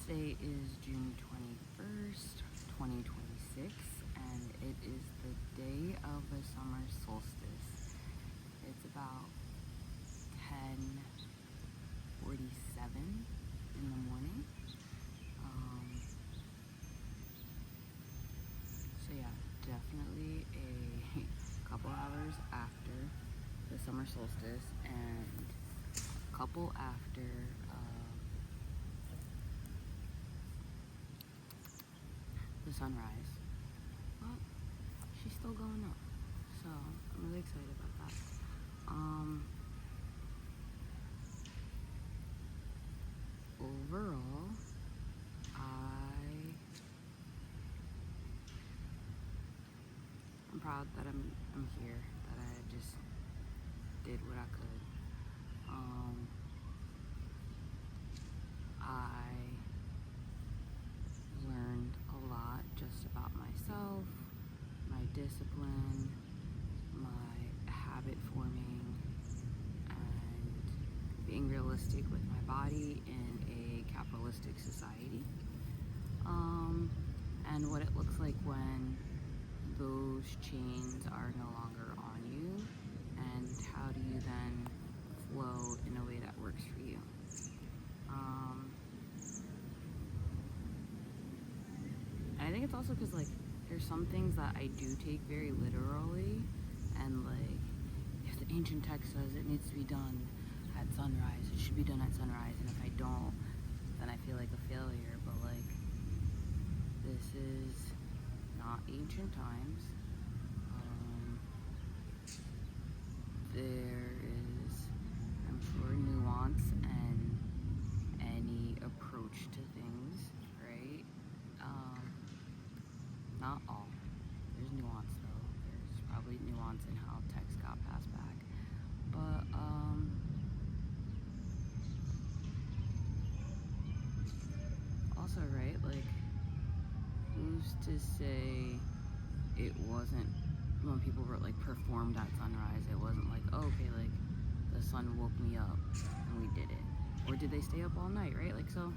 Today is June 21st, 2026, and it is the day of the summer solstice. It's about 10:47 in the morning. So yeah, definitely a couple hours after the summer solstice and a couple after the sunrise. Well, she's still going up, so I'm really excited about that. Overall, I'm proud that I'm here, that I just did what I could. I learned a lot just about myself, my discipline, my habit forming, and being realistic with my body in a capitalistic society. And what it looks like when those chains are no longer on you, and how do you then flow in a way that works for you. And I think it's also because, like, there's some things that I do take very literally, and like, if the ancient text says it needs to be done at sunrise, it should be done at sunrise, and if I don't, then I feel like a failure. But like, this is not ancient times. There is, I'm sure, nuance and any approach to things, right? Not all. There's nuance though. There's probably nuance in how text got passed back. But also, right, like, who's to say it wasn't, when people were like performed at sunrise, it wasn't like, oh, okay, like the sun woke me up and we did it? Or did they stay up all night, right? Like, so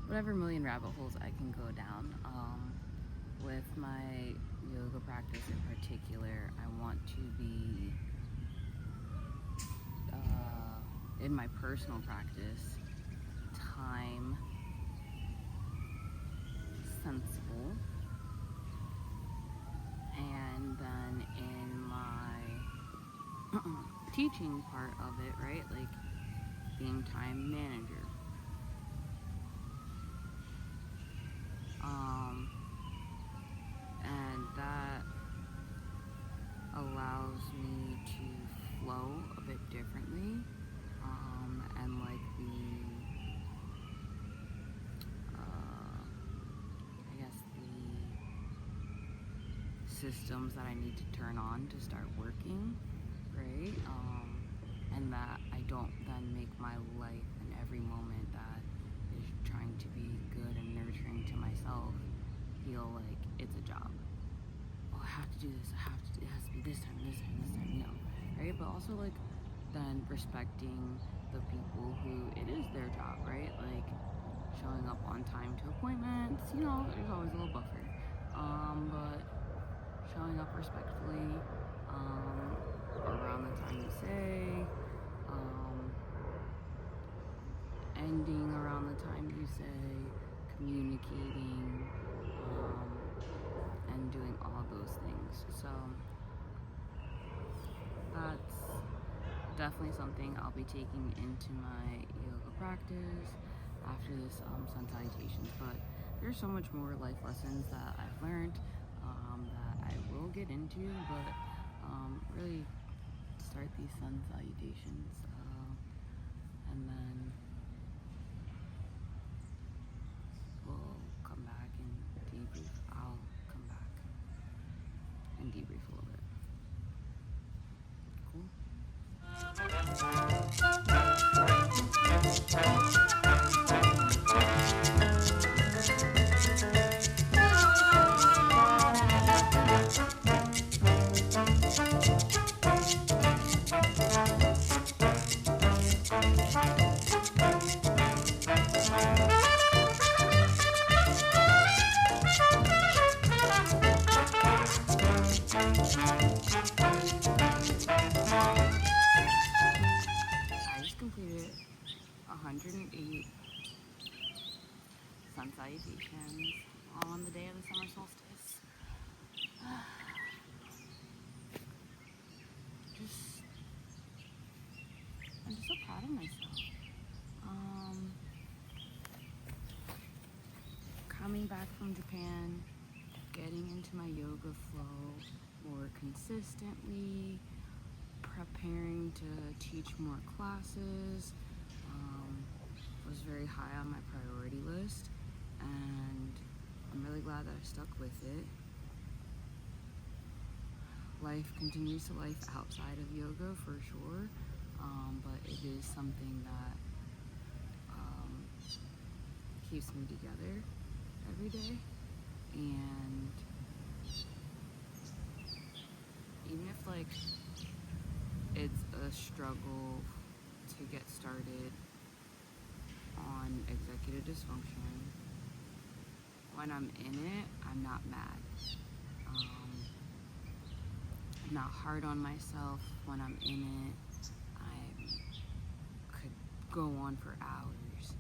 whatever million rabbit holes I can go down. With my yoga practice in particular, I want to be in my personal practice time sensible, and then in my teaching part of it, right, like being time manager. And that allows me to flow a bit differently, and like the systems that I need to turn on to start working, right? And that I don't then make my life and every moment that is trying to be good and nurturing to myself feel like it's a job. Oh, I have to do this, it has to be this time, no, right? But also, like, then respecting the people who it is their job, right? Like, showing up on time to appointments, there's always a little buffer. But showing up respectfully, around the time you say, ending around the time you say, communicating, and doing all those things. So that's definitely something I'll be taking into my yoga practice after this sun salutations. But there's so much more life lessons that I've learned that I will get into, but really start these sun salutations, and then we'll come back and debrief. I'll come back and debrief a little bit. Cool? did 108 sun salutations on the day of the summer solstice. I'm just so proud of myself. Coming back from Japan, getting into my yoga flow more consistently, preparing to teach more classes, was very high on my priority list, and I'm really glad that I stuck with it. Life continues to life outside of yoga for sure, but it is something that keeps me together every day. And even if like it's a struggle to get started on executive dysfunction, when I'm in it, I'm not mad. I'm not hard on myself when I'm in it. I could go on for hours,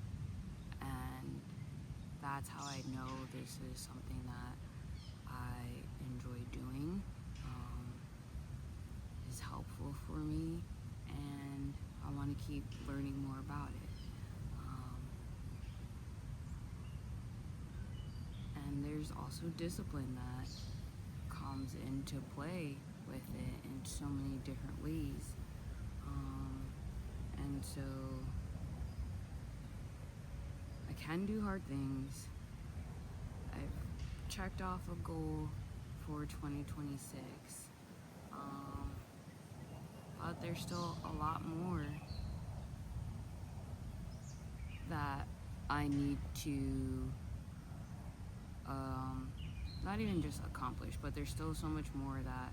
and that's how I know this is something that I enjoy doing, is helpful for me, and I want to keep learning more about it. And there's also discipline that comes into play with it in so many different ways. And so I can do hard things. I've checked off a goal for 2026. But there's still a lot more that I need to not even just accomplish, but there's still so much more that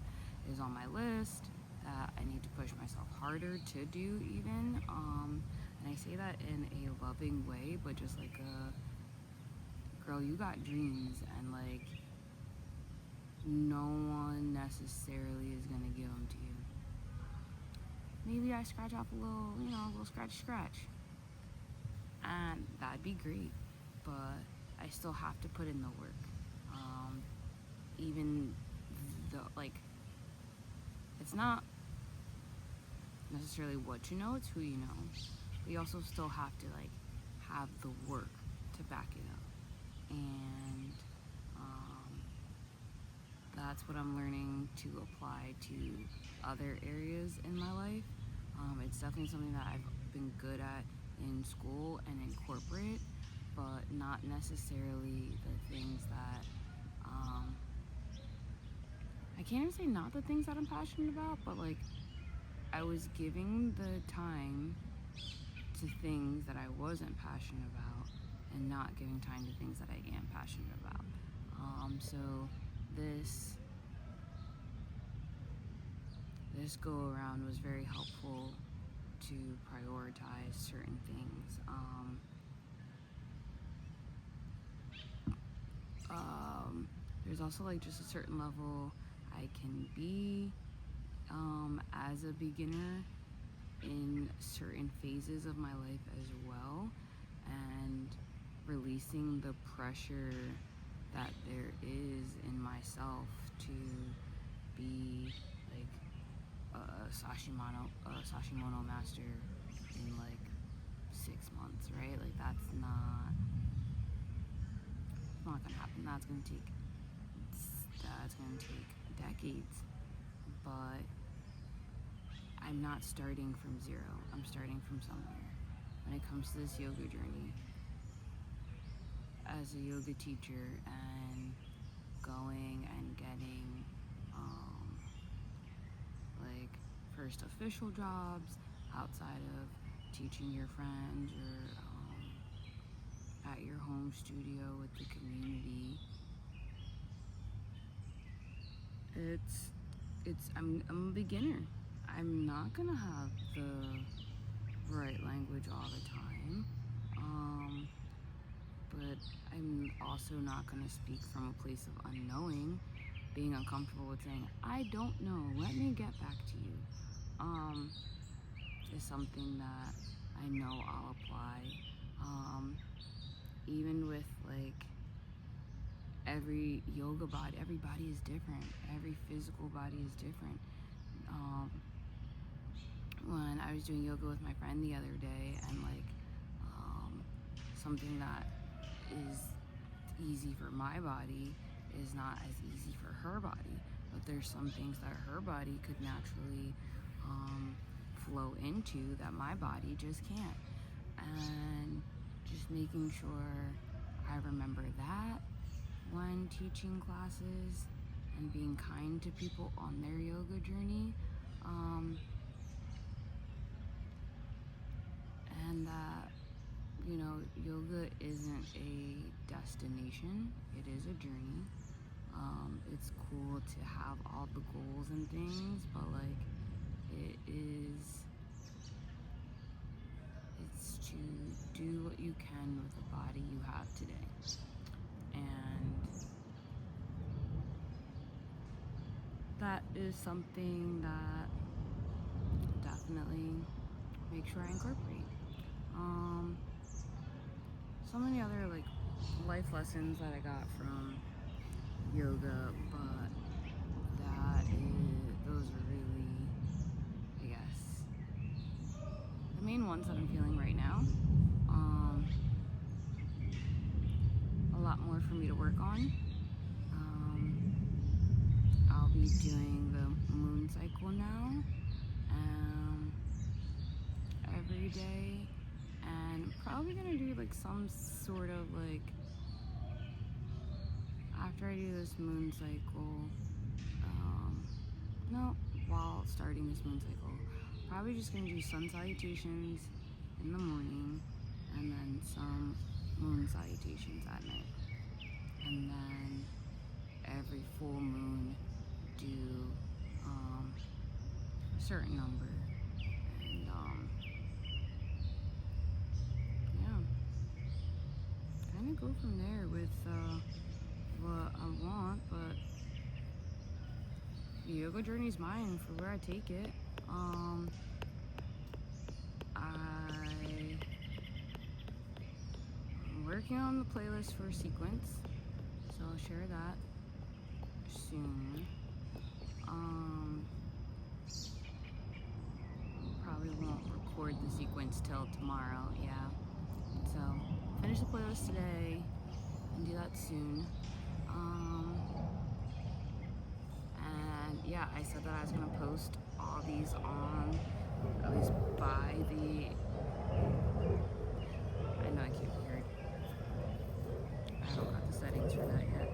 is on my list that I need to push myself harder to do even. And I say that in a loving way, but just like girl, you got dreams, and like no one necessarily is gonna give them to you. Maybe I scratch off a little scratch, and that'd be great, but I still have to put in the work. Even though, like, it's not necessarily what you know, it's who you know. But you also still have to, like, have the work to back it up. And that's what I'm learning to apply to other areas in my life. It's definitely something that I've been good at in school and in corporate, but not necessarily the things that I can't even say not the things that I'm passionate about, but like I was giving the time to things that I wasn't passionate about and not giving time to things that I am passionate about. So this go around was very helpful to prioritize certain things. There's also like just a certain level I can be as a beginner in certain phases of my life as well, and releasing the pressure that there is in myself to be like a Sashimono master in like 6 months, right? Like that's not gonna happen. That's gonna take decades. But I'm not starting from zero. I'm starting from somewhere. When it comes to this yoga journey, as a yoga teacher and going and getting like first official jobs outside of teaching your friends or at your home studio with the community, I'm a beginner. I'm not gonna have the right language all the time, but I'm also not gonna speak from a place of unknowing, being uncomfortable with saying I don't know, let me get back to you, is something that I I know I'll apply. Even with like every yoga body, every body is different. Every physical body is different. When I was doing yoga with my friend the other day, and like something that is easy for my body is not as easy for her body, but there's some things that her body could naturally flow into that my body just can't. And just making sure I remember that when teaching classes and being kind to people on their yoga journey, and that, you know, yoga isn't a destination, it is a journey. It's cool to have all the goals and things, but like it's to do what you can with the body you have today. And that is something that definitely make sure I incorporate. So many other like life lessons that I got from yoga, but those are really, I guess, the main ones that I'm feeling right now. A lot more for me to work on. I'll be doing the moon cycle now, every day, and probably gonna do like some sort of like, after I do this moon cycle, no, while starting this moon cycle, probably just gonna do sun salutations in the morning, and then some moon salutations at night, and then every full moon do a certain number, and yeah, kind of go from there with what I want. But the yoga journey is mine for where I take it. I'm working on the playlist for Sequence, so I'll share that soon. Probably won't record the Sequence till tomorrow, yeah. So finish the playlist today and do that soon. And yeah, I said that I was gonna post all these on, at least by the, I know I can't hear it. I don't got the settings for that yet.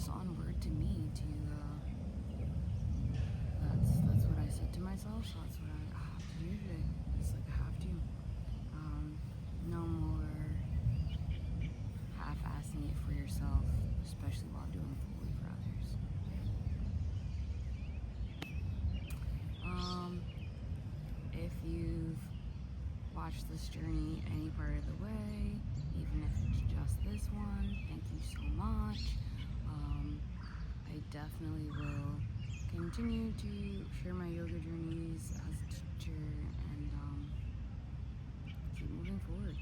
Onward to me to that's what I said to myself, so that's what I have to do today. It's like I have to. No more half-assing it for yourself, especially while doing fully for others. If you've watched this journey any part of the way, even if it's just this one, thank you so much. I definitely will continue to share my yoga journeys as a teacher and keep moving forward.